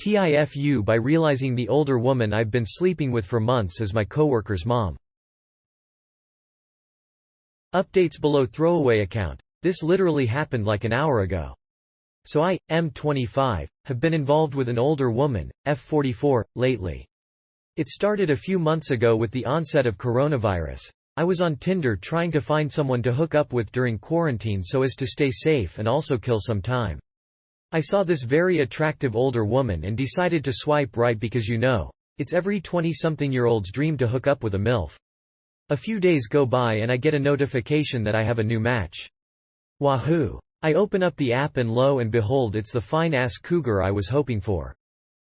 TIFU by realizing the older woman I've been sleeping with for months is my coworker's mom. Updates below throwaway account. This literally happened like an hour ago. So I, M25, have been involved with an older woman, F44, lately. It started a few months ago with the onset of coronavirus. I was on Tinder trying to find someone to hook up with during quarantine so as to stay safe and also kill some time. I saw this very attractive older woman and decided to swipe right because it's every 20-something-year-old's dream to hook up with a MILF. A few days go by and I get a notification that I have a new match. Wahoo! I open up the app and lo and behold it's the fine-ass cougar I was hoping for.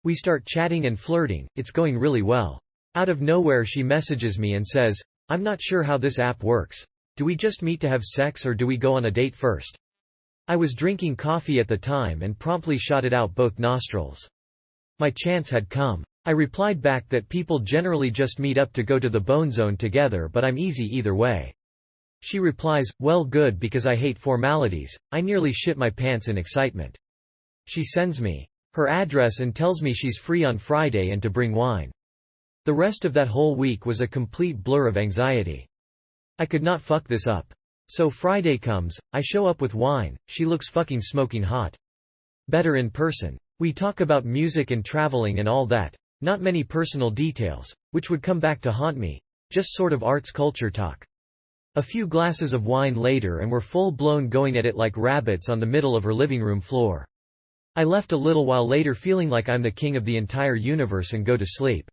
We start chatting and flirting, it's going really well. Out of nowhere she messages me and says, "I'm not sure how this app works. Do we just meet to have sex or do we go on a date first?" I was drinking coffee at the time and promptly shot it out both nostrils. My chance had come. I replied back that people generally just meet up to go to the bone zone together but I'm easy either way. She replies, "Well good because I hate formalities." I nearly shit my pants in excitement. She sends me her address and tells me she's free on Friday and to bring wine. The rest of that whole week was a complete blur of anxiety. I could not fuck this up. So Friday comes, I show up with wine, she looks fucking smoking hot. Better in person. We talk about music and traveling and all that. Not many personal details, which would come back to haunt me. Just sort of arts culture talk. A few glasses of wine later and we're full-blown going at it like rabbits on the middle of her living room floor. I left a little while later feeling like I'm the king of the entire universe and go to sleep.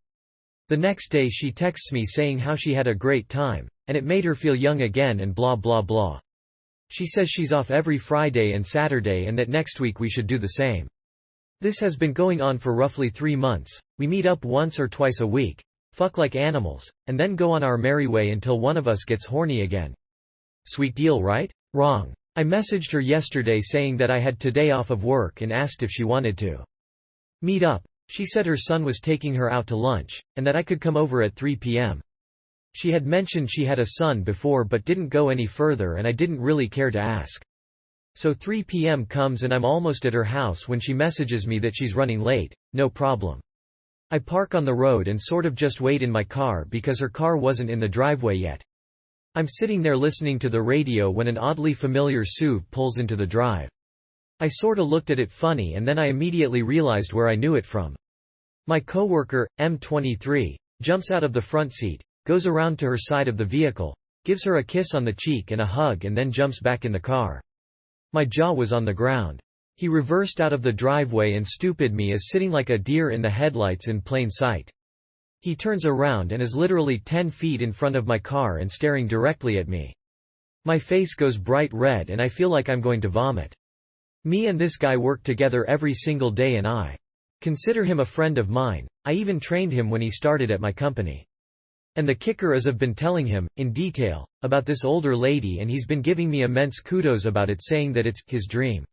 The next day she texts me saying how she had a great time, and it made her feel young again and blah blah blah. She says she's off every Friday and Saturday and that next week we should do the same. This has been going on for roughly 3 months, we meet up once or twice a week, fuck like animals, and then go on our merry way until one of us gets horny again. Sweet deal, right? Wrong. I messaged her yesterday saying that I had today off of work and asked if she wanted to meet up. She said her son was taking her out to lunch, and that I could come over at 3 p.m. She had mentioned she had a son before but didn't go any further and I didn't really care to ask. So 3 p.m. comes and I'm almost at her house when she messages me that she's running late. No problem. I park on the road and sort of just wait in my car because her car wasn't in the driveway yet. I'm sitting there listening to the radio when an oddly familiar SUV pulls into the drive. I sorta looked at it funny and then I immediately realized where I knew it from. My coworker, M23, jumps out of the front seat, goes around to her side of the vehicle, gives her a kiss on the cheek and a hug and then jumps back in the car. My jaw was on the ground. He reversed out of the driveway and stupid me is sitting like a deer in the headlights in plain sight. He turns around and is literally 10 feet in front of my car and staring directly at me. My face goes bright red and I feel like I'm going to vomit. Me and this guy work together every single day and I consider him a friend of mine. I even trained him when he started at my company. And the kicker is I've been telling him, in detail, about this older lady and he's been giving me immense kudos about it saying that it's his dream.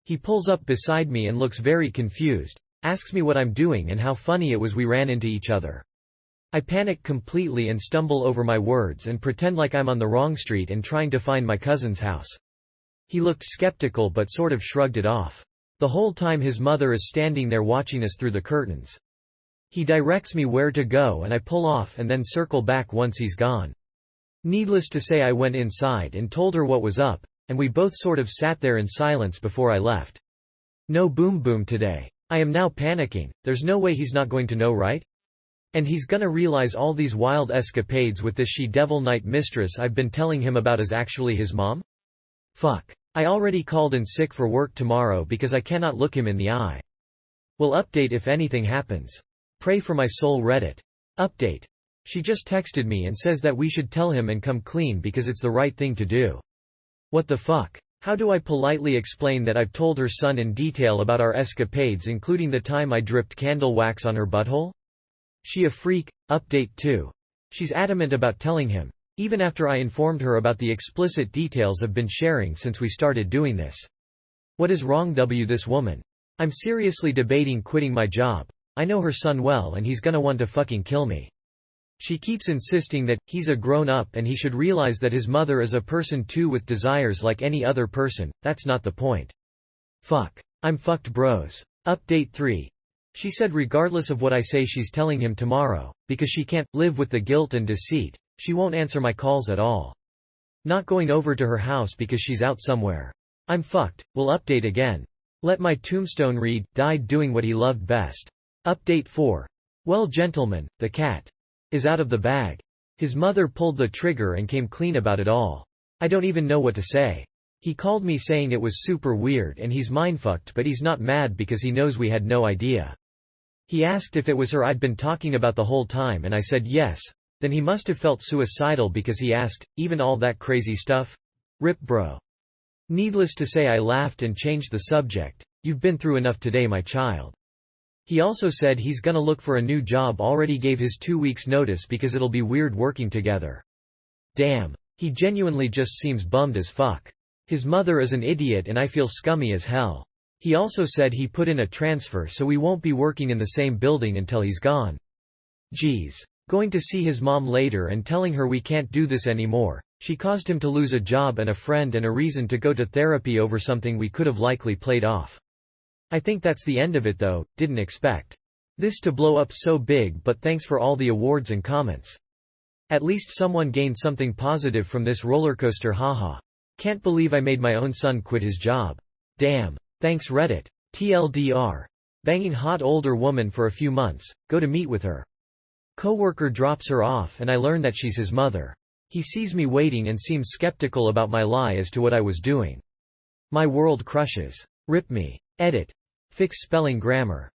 He pulls up beside me and looks very confused, asks me what I'm doing and how funny it was we ran into each other. I panic completely and stumble over my words and pretend like I'm on the wrong street and trying to find my cousin's house. He looked skeptical but sort of shrugged it off. The whole time his mother is standing there watching us through the curtains. He directs me where to go and I pull off and then circle back once he's gone. Needless to say I went inside and told her what was up, and we both sort of sat there in silence before I left. No boom boom today. I am now panicking, there's no way he's not going to know, right? And he's gonna realize all these wild escapades with this she-devil night mistress I've been telling him about is actually his mom? Fuck. I already called in sick for work tomorrow because I cannot look him in the eye. Will update if anything happens. Pray for my soul Reddit. Update. She just texted me and says that we should tell him and come clean because it's the right thing to do. What the fuck? How do I politely explain that I've told her son in detail about our escapades including the time I dripped candle wax on her butthole? She a freak. Update 2. She's adamant about telling him, even after I informed her about the explicit details I've been sharing since we started doing this. What is wrong this woman? I'm seriously debating quitting my job. I know her son well and he's gonna want to fucking kill me. She keeps insisting that he's a grown-up and he should realize that his mother is a person too with desires like any other person. That's not the point. Fuck. I'm fucked bros. Update 3. She said regardless of what I say she's telling him tomorrow, because she can't live with the guilt and deceit, she won't answer my calls at all. Not going over to her house because she's out somewhere. I'm fucked, will update again. Let my tombstone read, died doing what he loved best. Update 4. Well gentlemen, the cat is out of the bag. His mother pulled the trigger and came clean about it all. I don't even know what to say. He called me saying it was super weird and he's mindfucked, but he's not mad because he knows we had no idea. He asked if it was her I'd been talking about the whole time and I said yes. Then he must have felt suicidal because he asked, even all that crazy stuff? Rip bro. Needless to say I laughed and changed the subject. You've been through enough today my child. He also said he's gonna look for a new job, already gave his 2 weeks notice because it'll be weird working together. Damn. He genuinely just seems bummed as fuck. His mother is an idiot and I feel scummy as hell. He also said he put in a transfer so we won't be working in the same building until he's gone. Jeez. Going to see his mom later and telling her we can't do this anymore. She caused him to lose a job and a friend and a reason to go to therapy over something we could have likely played off. I think that's the end of it though, didn't expect this to blow up so big, but thanks for all the awards and comments. At least someone gained something positive from this rollercoaster, haha. Can't believe I made my own son quit his job. Damn. Thanks Reddit. TLDR. Banging hot older woman for a few months, go to meet with her. Coworker drops her off and I learn that she's his mother. He sees me waiting and seems skeptical about my lie as to what I was doing. My world crushes. Rip me. Edit. Fix spelling grammar.